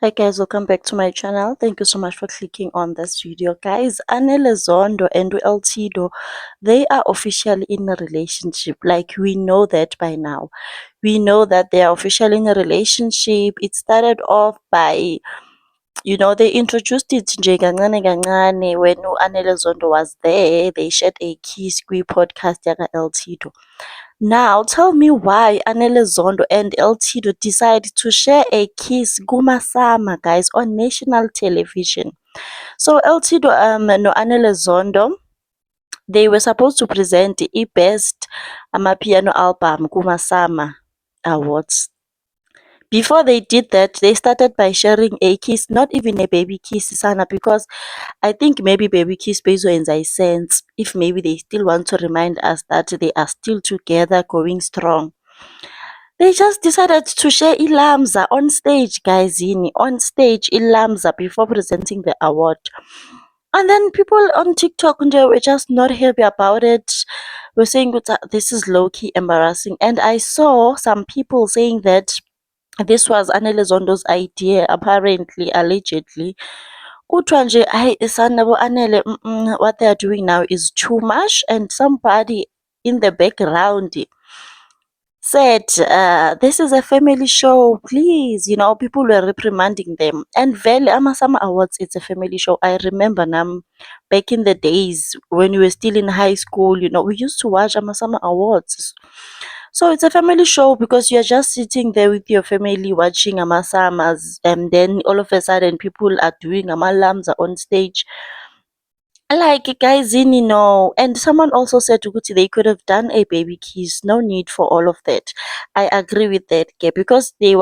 Hi guys, welcome back to my channel. Thank you so much for clicking on this video. Guys, Anele Zondo and Eltido, they are officially in a relationship. Like, we know that by now. We know that they are officially in a relationship. It started off by, they introduced it nje kancane kancane when Anele Zondo was there. They shared a kiss podcast yaka Eltido. Now, tell me why Anele Zondo and Eltido decided to share a kiss Gumasama, guys, on national television. So Eltido no Anele Zondo, they were supposed to present the best Amapiano album Gumasama Awards. Before they did that, they started by sharing a kiss, not even a baby kiss, Sana, because I think maybe baby kiss bezwenza sense if maybe they still want to remind us that they are still together, going strong. They just decided to share Ilamza on stage, guys, on stage, Ilamza before presenting the award. And then people on TikTok were just not happy about it. We're saying this is low-key embarrassing. And I saw some people saying that this was Anele Zondo's idea, apparently, allegedly. Kuthiwa nje, hayi sanabo Anele, what they are doing now is too much. And somebody in the background said, this is a family show, please. People were reprimanding them. And Vele Amasama Awards, it's a family show. I remember now, back in the days when we were still in high school, we used to watch Amasama Awards. So it's a family show because you're just sitting there with your family watching Amasamas, and then all of a sudden people are doing Amalamza on stage. Like, guys, no. And someone also said Uguti they could have done a baby kiss. No need for all of that. I agree with that, okay, because they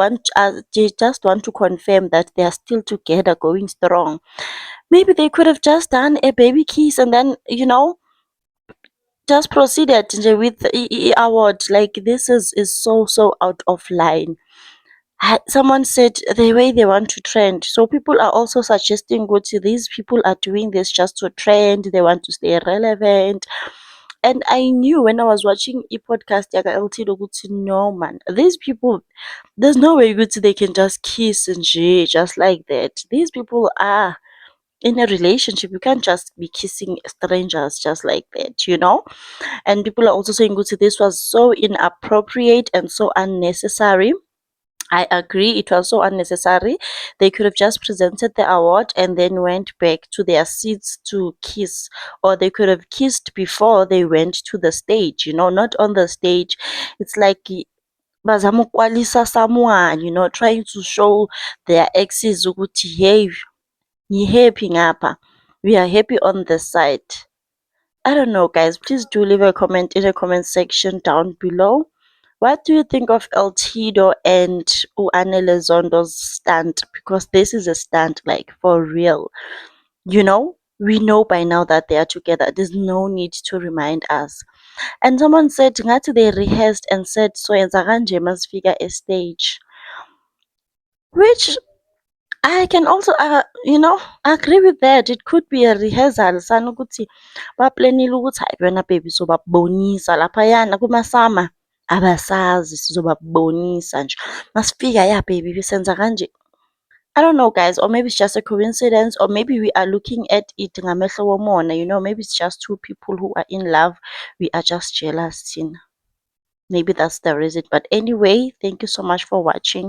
just want to confirm that they are still together, going strong. Maybe they could have just done a baby kiss and then, just proceeded with the award. Like, this is so out of line. Someone said the way they want to trend. So people are also suggesting these people are doing this just to trend. They want to stay relevant. And I knew when I was watching a podcast, Yaka Eltido, no man, these people, there's no way they can just kiss and just like that. These people are in a relationship. You can't just be kissing strangers just like that. And people are also saying this was so inappropriate and so unnecessary. I agree, it was so unnecessary. They could have just presented the award and then went back to their seats to kiss, or they could have kissed before they went to the stage, not on the stage. It's like bazama ukwalisa someone, trying to show their exes ukuthi hey, happy ngapha. We are happy on the side. I don't know, guys. Please do leave a comment in the comment section down below. What do you think of Eltido and Anele Zondo's stunt? Because this is a stunt, like, for real. We know by now that they are together. There's no need to remind us. And someone said, ngathi they rehearsed and said, so yenza kanje masifika a stage. Which I can also, agree with that. It could be a rehearsal. Sana ukuthi baplanile ukuthi hayi wena baby sobabonisa laphayana kumasama. Abasazi sizobabonisa nje. Masifika ya baby senza kanje. I don't know, guys, or maybe it's just a coincidence, or maybe we are looking at it ngamehlo womona. Maybe it's just two people who are in love. We are just jealous. Maybe that's the reason. But anyway, thank you so much for watching.